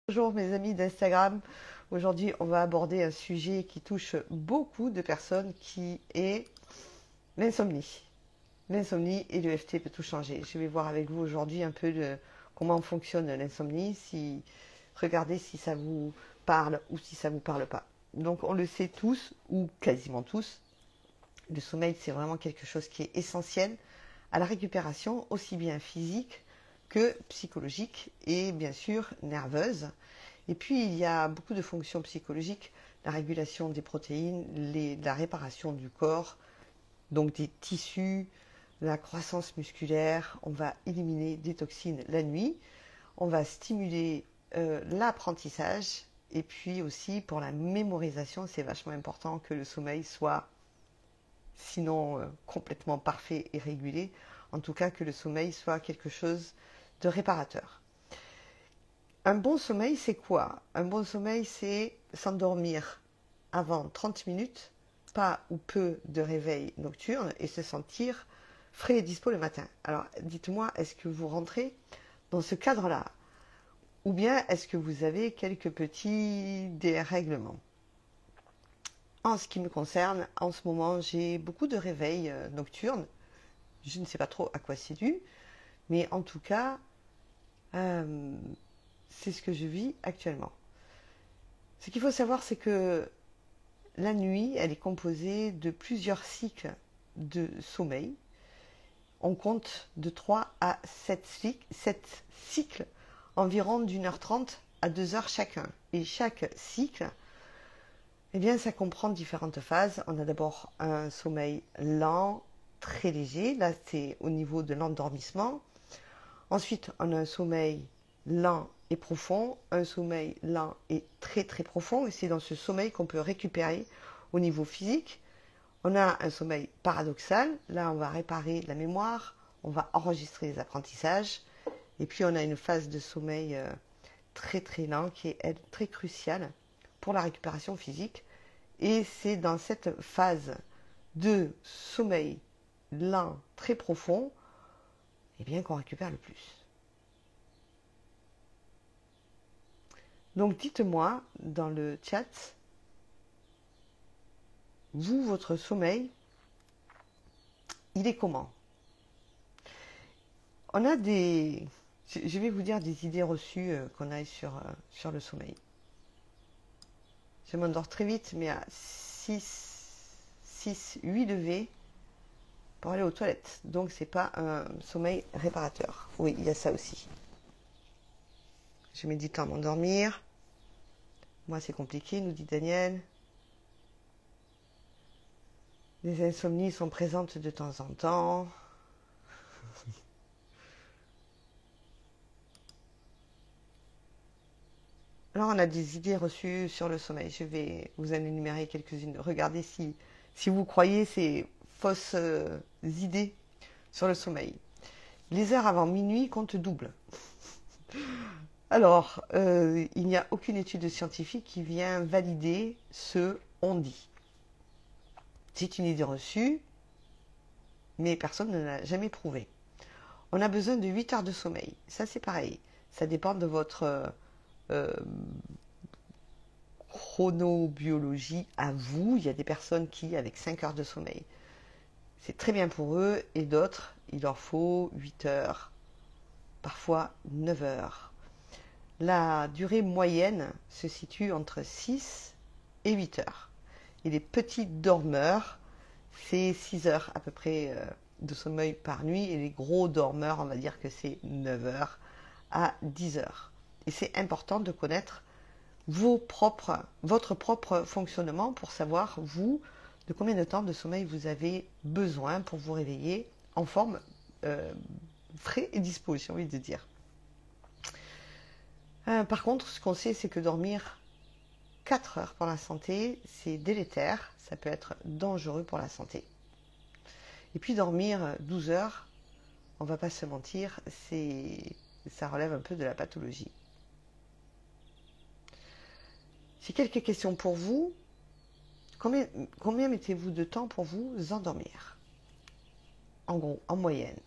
Bonjour mes amis d'Instagram. Aujourd'hui, on va aborder un sujet qui touche beaucoup de personnes qui est l'insomnie. L'insomnie et l'EFT peut tout changer. Je vais voir avec vous aujourd'hui un peu de comment fonctionne l'insomnie, regardez si ça vous parle ou si ça vous parle pas. Donc on le sait tous ou quasiment tous, le sommeil c'est vraiment quelque chose qui est essentiel à la récupération aussi bien physique que psychologique et bien sûr nerveuse. Et puis il y a beaucoup de fonctions psychologiques, la régulation des protéines, la réparation du corps, donc des tissus, la croissance musculaire, on va éliminer des toxines la nuit, on va stimuler l'apprentissage et puis aussi pour la mémorisation, c'est vachement important que le sommeil soit sinon complètement parfait et régulé, en tout cas que le sommeil soit quelque chose de réparateur. Un bon sommeil, c'est quoi? Un bon sommeil, c'est s'endormir avant 30 minutes, pas ou peu de réveil nocturne et se sentir frais et dispo le matin. Alors, dites-moi, est-ce que vous rentrez dans ce cadre-là? Ou bien est-ce que vous avez quelques petits dérèglements? En ce qui me concerne, en ce moment, j'ai beaucoup de réveils nocturnes. Je ne sais pas trop à quoi c'est dû, mais en tout cas, c'est ce que je vis actuellement. Ce qu'il faut savoir, c'est que la nuit, elle est composée de plusieurs cycles de sommeil. On compte de 3 à 7 cycles, environ d'1h30 à 2 heures chacun. Et chaque cycle, eh bien, ça comprend différentes phases. On a d'abord un sommeil lent, très léger. Là, c'est au niveau de l'endormissement. Ensuite, on a un sommeil lent et profond, un sommeil lent et très très profond, et c'est dans ce sommeil qu'on peut récupérer au niveau physique. On a un sommeil paradoxal, là on va réparer la mémoire, on va enregistrer les apprentissages, et puis on a une phase de sommeil très très lent qui est elle, très cruciale pour la récupération physique, et c'est dans cette phase de sommeil lent très profond eh bien qu'on récupère le plus. Donc dites-moi dans le chat, vous, votre sommeil, il est comment? On a des... Je vais vous dire des idées reçues qu'on a sur le sommeil. Je m'endors très vite, mais à 8 levées pour aller aux toilettes. Donc c'est pas un sommeil réparateur. Oui, il y a ça aussi. Je mets du temps à m'endormir. Moi, c'est compliqué, nous dit Daniel. Les insomnies sont présentes de temps en temps. Alors, on a des idées reçues sur le sommeil. Je vais vous en énumérer quelques-unes. Regardez si vous croyez ces fausses idées sur le sommeil. Les heures avant minuit comptent double. Alors, il n'y a aucune étude scientifique qui vient valider ce on dit. C'est une idée reçue, mais personne ne l'a jamais prouvé. On a besoin de 8 heures de sommeil. Ça, c'est pareil. Ça dépend de votre chronobiologie à vous. Il y a des personnes qui, avec 5 heures de sommeil, c'est très bien pour eux, et d'autres, il leur faut 8 heures, parfois 9 heures. La durée moyenne se situe entre 6 et 8 heures. Et les petits dormeurs, c'est 6 heures à peu près de sommeil par nuit, et les gros dormeurs, on va dire que c'est 9 heures à 10 heures. Et c'est important de connaître votre propre fonctionnement pour savoir, vous, de combien de temps de sommeil vous avez besoin pour vous réveiller en forme frais et dispo, j'ai envie de dire. Par contre, ce qu'on sait, c'est que dormir 4 heures pour la santé, c'est délétère, ça peut être dangereux pour la santé. Et puis dormir 12 heures, on ne va pas se mentir, ça relève un peu de la pathologie. J'ai quelques questions pour vous. Combien mettez-vous de temps pour vous endormir? En gros, en moyenne.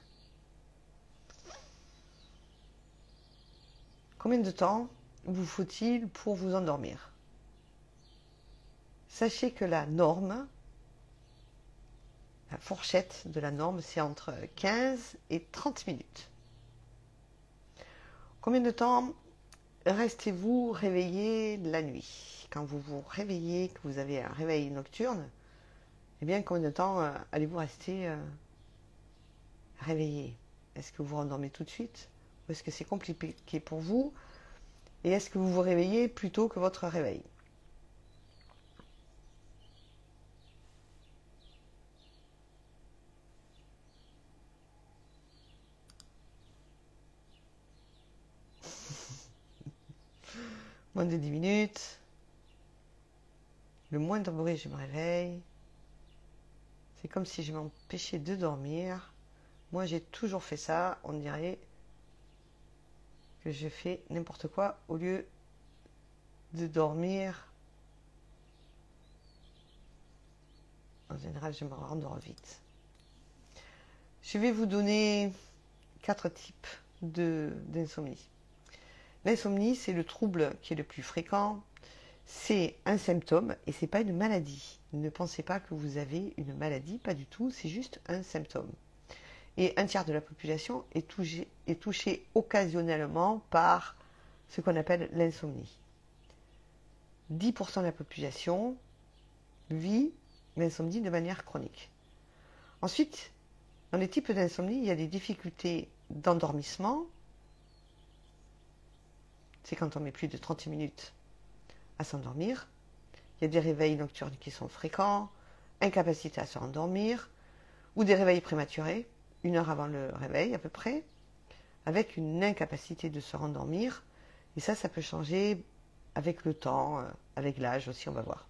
Combien de temps vous faut-il pour vous endormir? Sachez que la norme, la fourchette de la norme, c'est entre 15 et 30 minutes. Combien de temps restez-vous réveillé la nuit? Quand vous vous réveillez, que vous avez un réveil nocturne, eh bien, combien de temps allez-vous rester réveillé? Est-ce que vous vous rendormez tout de suite? Ou est-ce que c'est compliqué pour vous? Et est-ce que vous vous réveillez plus tôt que votre réveil? Moins de 10 minutes. Le moindre bruit, je me réveille. C'est comme si je m'empêchais de dormir. Moi, j'ai toujours fait ça. On dirait que je fais n'importe quoi au lieu de dormir. En général, je me rendors vite. Je vais vous donner 4 types d'insomnie. L'insomnie, c'est le trouble qui est le plus fréquent. C'est un symptôme et c'est pas une maladie. Ne pensez pas que vous avez une maladie, pas du tout, c'est juste un symptôme. Et un tiers de la population est touché occasionnellement par ce qu'on appelle l'insomnie. 10% de la population vit l'insomnie de manière chronique. Ensuite, dans les types d'insomnie, il y a des difficultés d'endormissement. C'est quand on met plus de 30 minutes à s'endormir. Il y a des réveils nocturnes qui sont fréquents, incapacité à se rendormir, ou des réveils prématurés, 1 heure avant le réveil à peu près, avec une incapacité de se rendormir. Et ça peut changer avec le temps, avec l'âge aussi, on va voir.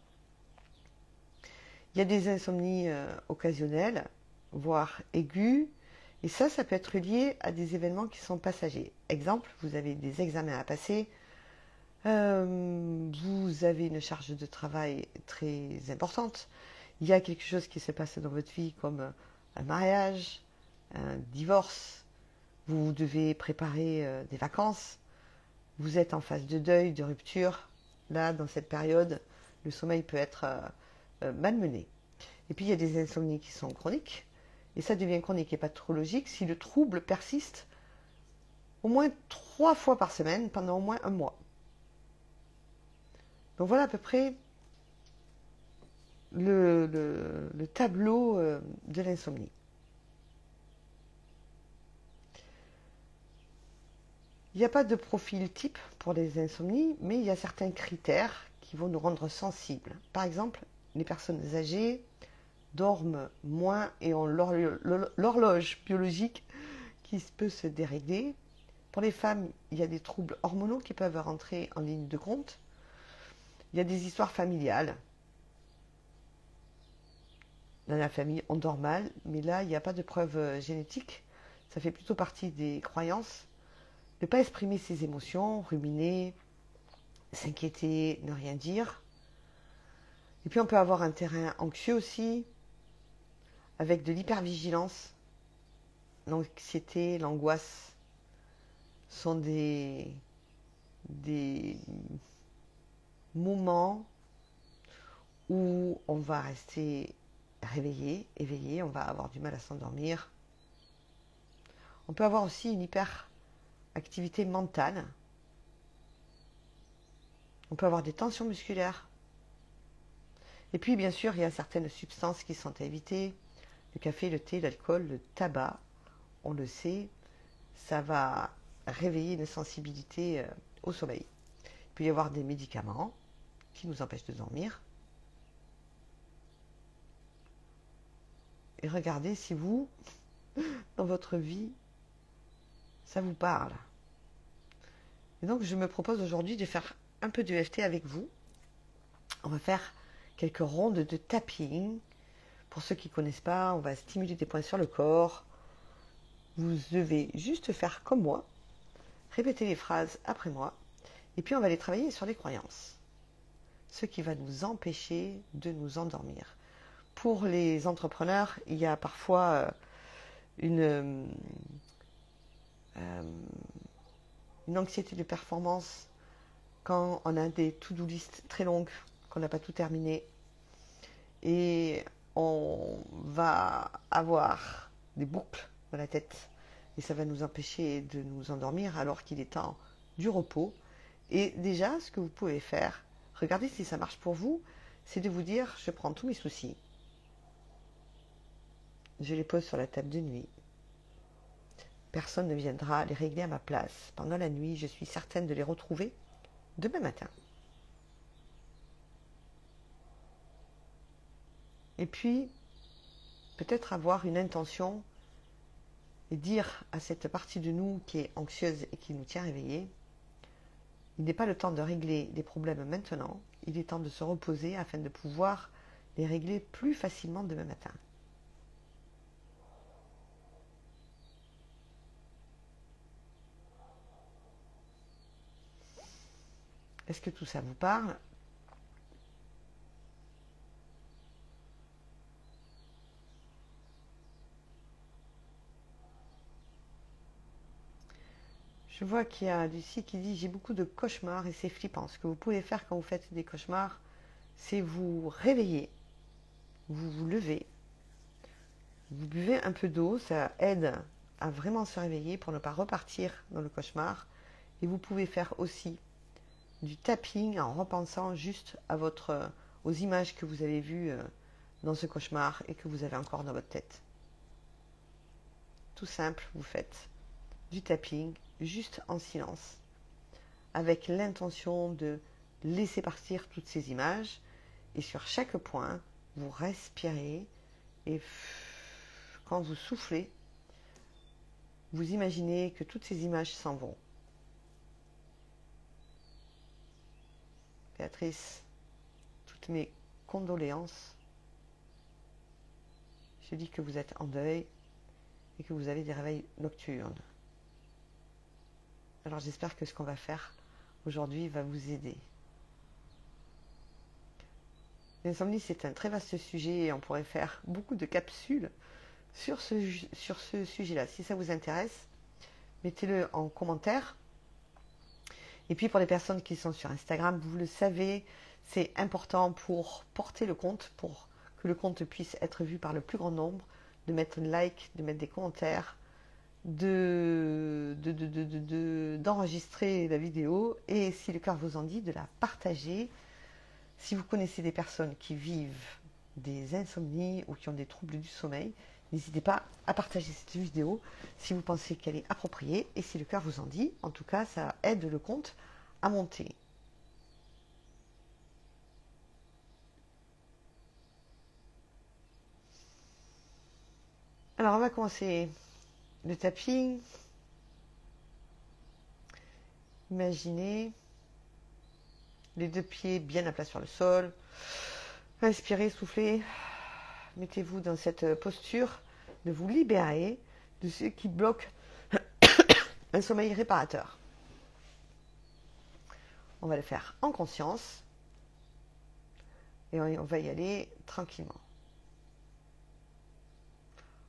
Il y a des insomnies occasionnelles, voire aiguës, et ça peut être lié à des événements qui sont passagers. Exemple, vous avez des examens à passer, vous avez une charge de travail très importante, il y a quelque chose qui se passe dans votre vie comme un mariage, un divorce, vous devez préparer des vacances, vous êtes en phase de deuil, de rupture. Là, dans cette période, le sommeil peut être malmené. Et puis, il y a des insomnies qui sont chroniques, et ça devient chronique et pathologique si le trouble persiste au moins 3 fois par semaine pendant au moins 1 mois. Donc voilà à peu près le tableau de l'insomnie. Il n'y a pas de profil type pour les insomnies, mais il y a certains critères qui vont nous rendre sensibles. Par exemple, les personnes âgées dorment moins et ont l'horloge biologique qui peut se dérégler. Pour les femmes, il y a des troubles hormonaux qui peuvent rentrer en ligne de compte. Il y a des histoires familiales. Dans la famille, on dort mal, mais là, il n'y a pas de preuve génétique. Ça fait plutôt partie des croyances. Ne pas exprimer ses émotions, ruminer, s'inquiéter, ne rien dire. Et puis on peut avoir un terrain anxieux aussi, avec de l'hypervigilance. L'anxiété, l'angoisse sont des moments où on va rester réveillé, éveillé, on va avoir du mal à s'endormir. On peut avoir aussi une hyperactivité mentale. On peut avoir des tensions musculaires. Et puis, bien sûr, il y a certaines substances qui sont à éviter. Le café, le thé, l'alcool, le tabac, on le sait, ça va réveiller une sensibilité au sommeil. Il peut y avoir des médicaments qui nous empêchent de dormir. Et regardez si vous, dans votre vie, ça vous parle. Et donc, je me propose aujourd'hui de faire un peu de EFT avec vous. On va faire quelques rondes de tapping. Pour ceux qui ne connaissent pas, on va stimuler des points sur le corps. Vous devez juste faire comme moi, répéter les phrases après moi, et puis on va aller travailler sur les croyances. Ce qui va nous empêcher de nous endormir. Pour les entrepreneurs, il y a parfois une anxiété de performance quand on a des to-do list très longues, qu'on n'a pas tout terminé, et on va avoir des boucles dans la tête, et ça va nous empêcher de nous endormir alors qu'il est temps du repos. Et déjà, ce que vous pouvez faire, regardez si ça marche pour vous, c'est de vous dire, je prends tous mes soucis, je les pose sur la table de nuit. Personne ne viendra les régler à ma place. Pendant la nuit, je suis certaine de les retrouver demain matin. Et puis, peut-être avoir une intention et dire à cette partie de nous qui est anxieuse et qui nous tient réveillés, il n'est pas le temps de régler des problèmes maintenant, il est temps de se reposer afin de pouvoir les régler plus facilement demain matin. Est-ce que tout ça vous parle? Je vois qu'il y a Lucie qui dit « J'ai beaucoup de cauchemars et c'est flippant. Ce que vous pouvez faire quand vous faites des cauchemars, c'est vous réveiller, vous vous levez, vous buvez un peu d'eau, ça aide à vraiment se réveiller pour ne pas repartir dans le cauchemar. Et vous pouvez faire aussi du tapping en repensant juste aux images que vous avez vues dans ce cauchemar et que vous avez encore dans votre tête. Tout simple, vous faites du tapping juste en silence, avec l'intention de laisser partir toutes ces images. Et sur chaque point, vous respirez et quand vous soufflez, vous imaginez que toutes ces images s'en vont. Béatrice, toutes mes condoléances. Je dis que vous êtes en deuil et que vous avez des réveils nocturnes. Alors j'espère que ce qu'on va faire aujourd'hui va vous aider. L'insomnie, c'est un très vaste sujet et on pourrait faire beaucoup de capsules sur ce sujet-là. Si ça vous intéresse, mettez-le en commentaire. Et puis pour les personnes qui sont sur Instagram, vous le savez, c'est important pour porter le compte, pour que le compte puisse être vu par le plus grand nombre, de mettre un like, de mettre des commentaires, d'enregistrer la vidéo et si le cœur vous en dit, de la partager. Si vous connaissez des personnes qui vivent des insomnies ou qui ont des troubles du sommeil, n'hésitez pas à partager cette vidéo si vous pensez qu'elle est appropriée et si le cœur vous en dit. En tout cas, ça aide le compte à monter. Alors, on va commencer le tapping. Imaginez les deux pieds bien à plat sur le sol. Inspirez, soufflez. Mettez-vous dans cette posture de vous libérer de ce qui bloque un sommeil réparateur. On va le faire en conscience et on va y aller tranquillement.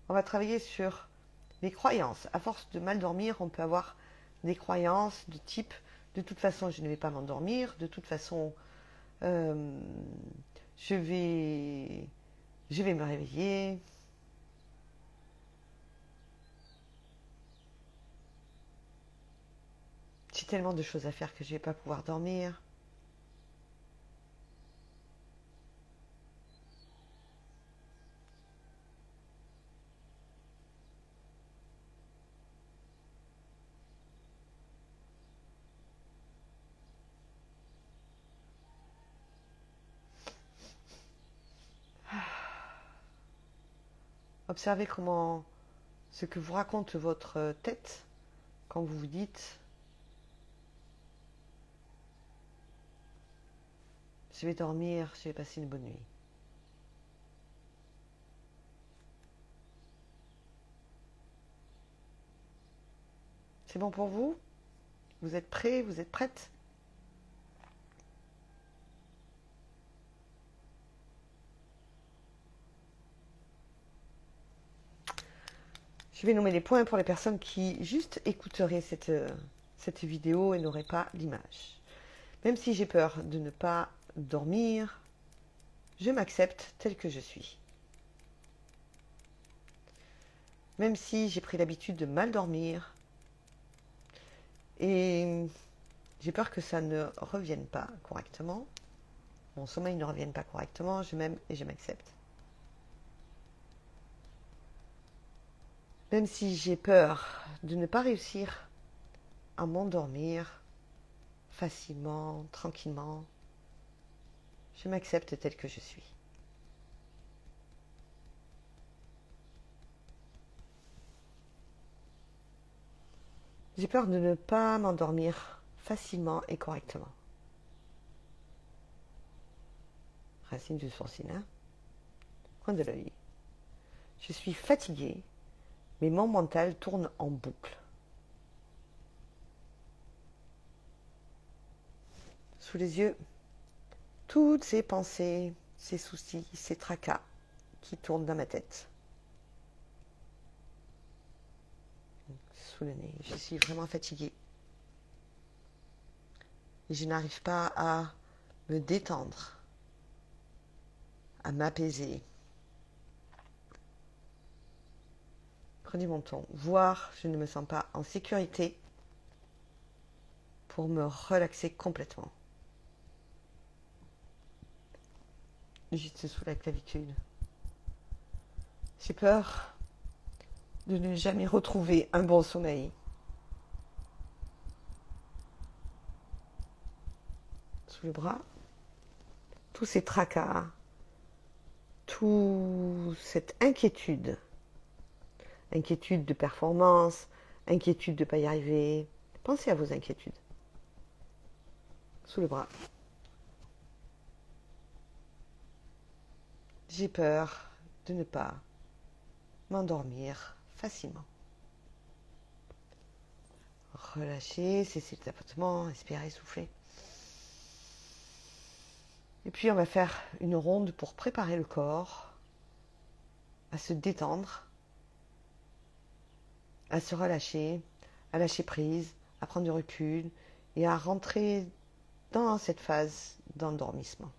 On va travailler sur les croyances. À force de mal dormir, on peut avoir des croyances de type « de toute façon, je ne vais pas m'endormir »,« de toute façon, je vais me réveiller ». J'ai tellement de choses à faire que je ne vais pas pouvoir dormir. Observez comment ce que vous raconte votre tête quand vous vous dites « je vais dormir, je vais passer une bonne nuit ». C'est bon pour vous? Vous êtes prêts? Vous êtes prêtes? Je vais nommer les points pour les personnes qui juste écouteraient cette vidéo et n'auraient pas l'image. Même si j'ai peur de ne pas dormir, je m'accepte tel que je suis. Même si j'ai pris l'habitude de mal dormir et j'ai peur que ça ne revienne pas correctement, mon sommeil ne revienne pas correctement, je m'aime et je m'accepte. Même si j'ai peur de ne pas réussir à m'endormir facilement, tranquillement, je m'accepte tel que je suis. J'ai peur de ne pas m'endormir facilement et correctement. Racine du sourcil, hein? Coin de l'œil. Je suis fatiguée, mais mon mental tourne en boucle. Sous les yeux, toutes ces pensées, ces soucis, ces tracas qui tournent dans ma tête. Sous le nez, je suis vraiment fatiguée. Et je n'arrive pas à me détendre, à m'apaiser. Prenez mon temps, voire je ne me sens pas en sécurité pour me relaxer complètement. Juste sous la clavicule. J'ai peur de ne jamais retrouver un bon sommeil. Sous le bras, tous ces tracas, toute cette inquiétude de performance, inquiétude de ne pas y arriver. Pensez à vos inquiétudes. Sous le bras. J'ai peur de ne pas m'endormir facilement. Relâchez, cessez le tapotement, respirez, soufflez. Et puis on va faire une ronde pour préparer le corps à se détendre, à se relâcher, à lâcher prise, à prendre du recul et à rentrer dans cette phase d'endormissement.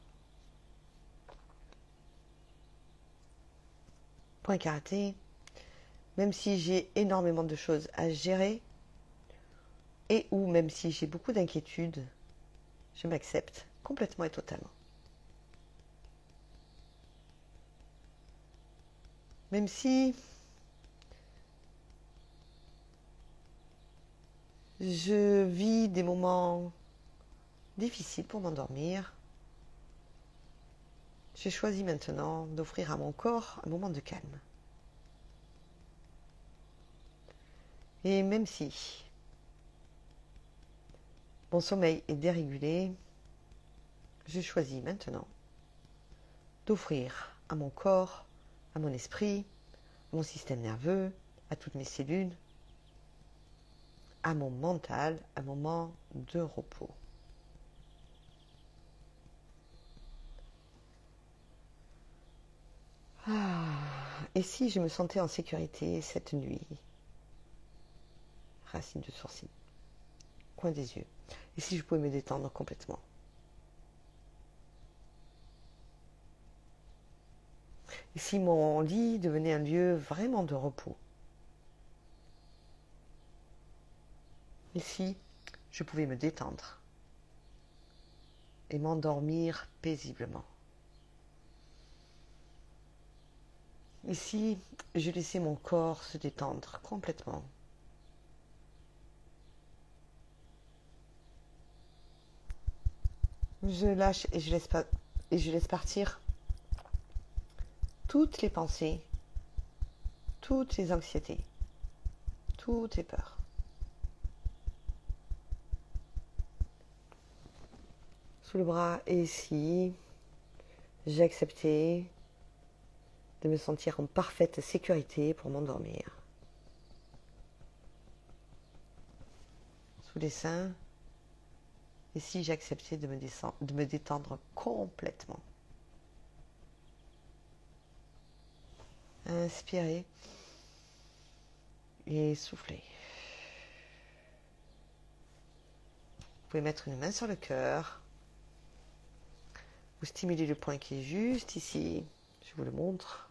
Point karaté, même si j'ai énormément de choses à gérer et ou même si j'ai beaucoup d'inquiétudes, je m'accepte complètement et totalement. Même si je vis des moments difficiles pour m'endormir, j'ai choisi maintenant d'offrir à mon corps un moment de calme. Et même si mon sommeil est dérégulé, je choisis maintenant d'offrir à mon corps, à mon esprit, à mon système nerveux, à toutes mes cellules, à mon mental, un moment de repos. Et si je me sentais en sécurité cette nuit? Racine de sourcil, coin des yeux. Et si je pouvais me détendre complètement? Et si mon lit devenait un lieu vraiment de repos? Et si je pouvais me détendre et m'endormir paisiblement? Et si je laissais mon corps se détendre complètement? Je lâche et je laisse partir toutes les pensées, toutes les anxiétés, toutes les peurs. Sous le bras, et si j'acceptais de me sentir en parfaite sécurité pour m'endormir? Sous les seins, et si j'acceptais de me détendre complètement? Inspirez et soufflez. Vous pouvez mettre une main sur le cœur Vous stimulez le point qui est juste ici. Je vous le montre.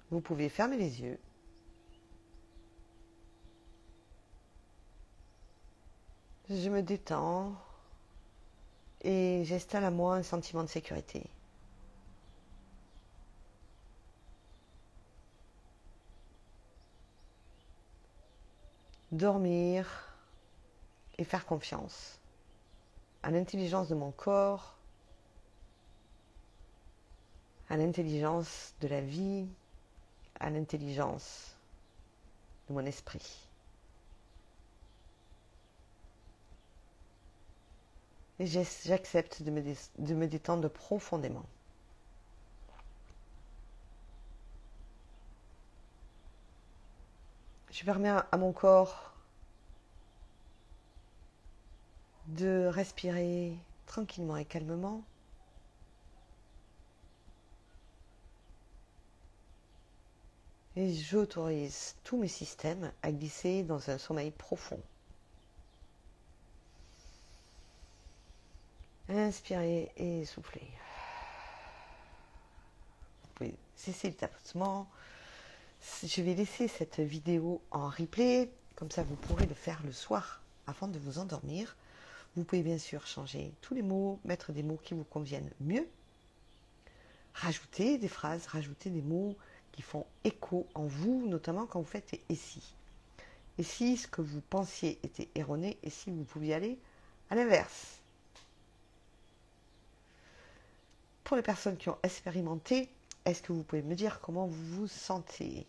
Vous pouvez fermer les yeux. Je me détends et j'installe à moi un sentiment de sécurité. Dormir et faire confiance à l'intelligence de mon corps, à l'intelligence de la vie, à l'intelligence de mon esprit. Et j'accepte de me détendre profondément. Je permets à mon corps de respirer tranquillement et calmement. Et j'autorise tous mes systèmes à glisser dans un sommeil profond. Inspirez et soufflez. Vous pouvez cesser le tapotement. Je vais laisser cette vidéo en replay, comme ça vous pourrez le faire le soir avant de vous endormir. Vous pouvez bien sûr changer tous les mots, mettre des mots qui vous conviennent mieux, rajouter des phrases, rajouter des mots qui font écho en vous, notamment quand vous faites « et si ». Et si ce que vous pensiez était erroné, et si vous pouviez aller à l'inverse. Pour les personnes qui ont expérimenté, est-ce que vous pouvez me dire comment vous vous sentez?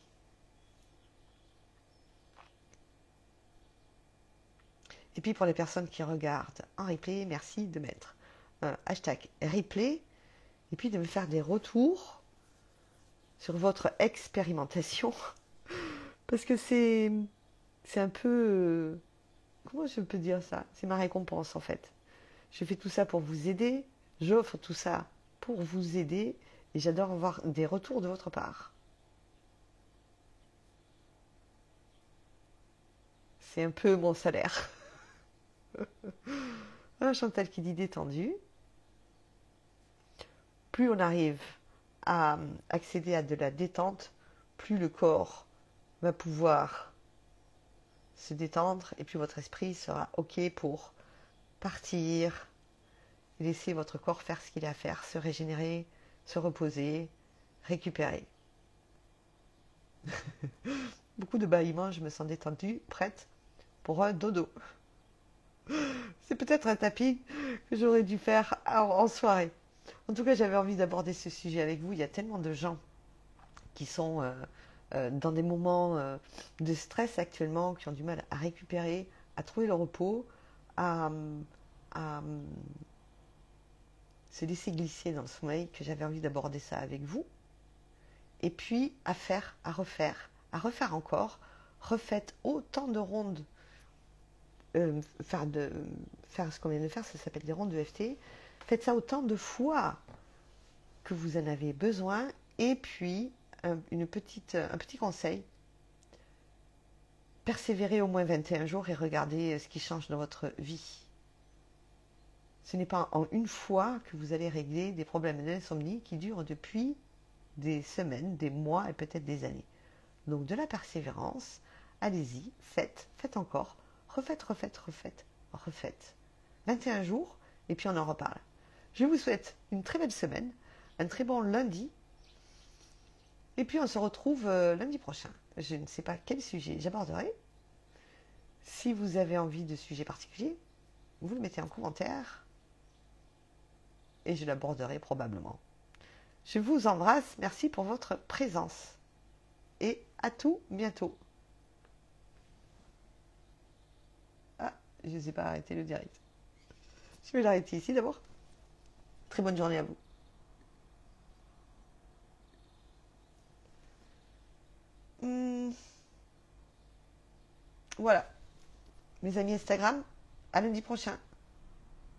Et puis pour les personnes qui regardent en replay, merci de mettre un hashtag replay et puis de me faire des retours sur votre expérimentation. Parce que c'est un peu... comment je peux dire ça? C'est ma récompense en fait. Je fais tout ça pour vous aider, j'offre tout ça pour vous aider et j'adore avoir des retours de votre part. C'est un peu mon salaire. Ah, Chantal qui dit détendu. Plus on arrive à accéder à de la détente, plus le corps va pouvoir se détendre et plus votre esprit sera OK pour partir et laisser votre corps faire ce qu'il a à faire, se régénérer, se reposer, récupérer. Beaucoup de bâillements, je me sens détendue, prête pour un dodo. C'est peut-être un tapis que j'aurais dû faire en soirée. En tout cas, j'avais envie d'aborder ce sujet avec vous. Il y a tellement de gens qui sont dans des moments de stress actuellement, qui ont du mal à récupérer, à trouver le repos, à se laisser glisser dans le sommeil, que j'avais envie d'aborder ça avec vous. Et puis, à faire, à refaire encore. Refaites autant de rondes. Faire ce qu'on vient de faire, ça s'appelle des rondes de EFT. Faites ça autant de fois que vous en avez besoin. Et puis, un petit conseil. Persévérez au moins 21 jours et regardez ce qui change dans votre vie. Ce n'est pas en une fois que vous allez régler des problèmes d'insomnie qui durent depuis des semaines, des mois et peut-être des années. Donc de la persévérance, allez-y, faites encore. Refaites. 21 jours, et puis on en reparle. Je vous souhaite une très belle semaine, un très bon lundi, et puis on se retrouve lundi prochain. Je ne sais pas quel sujet j'aborderai. Si vous avez envie de sujet particulier, vous le mettez en commentaire, et je l'aborderai probablement. Je vous embrasse, merci pour votre présence, et à tout bientôt. Je ne sais pas arrêter le direct. Je vais l'arrêter ici d'abord. Très bonne journée à vous. Voilà. Mes amis Instagram, à lundi prochain.